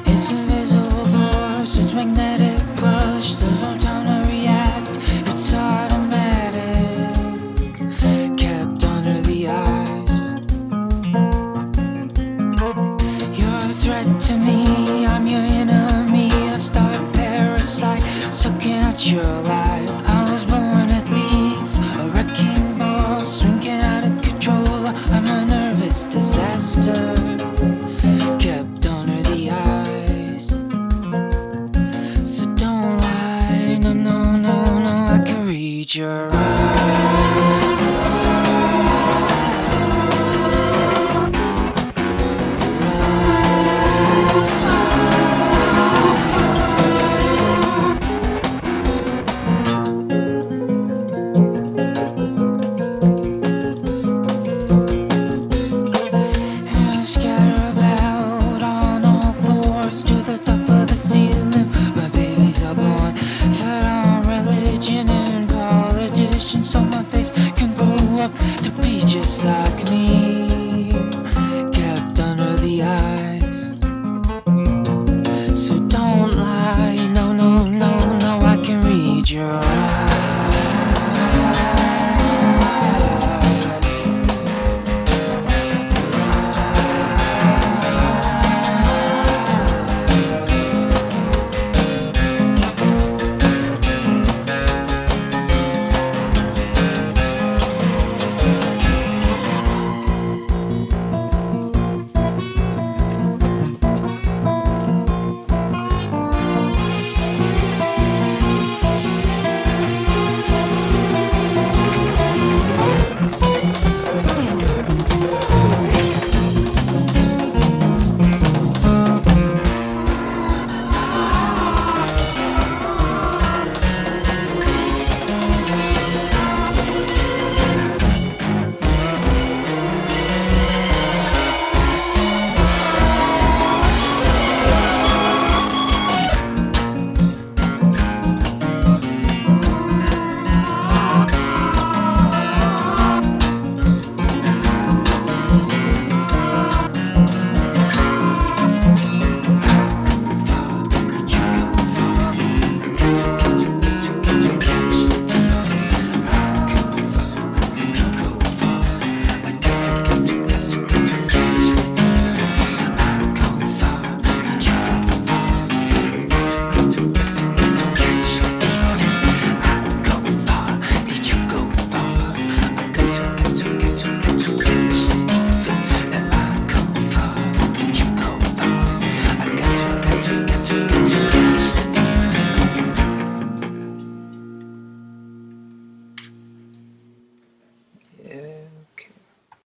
It's invisible force, it's magnetic push. There's no time to react, it's automatic. Kept under the ice. You're a threat to me, I'm your enemy. A star parasite, sucking at your life. I was born a thief, a wrecking ball, swinging out of control. I'm a nervous disaster. Kept under the ice. So don't lie, no, no, no, no, I can read your eyes.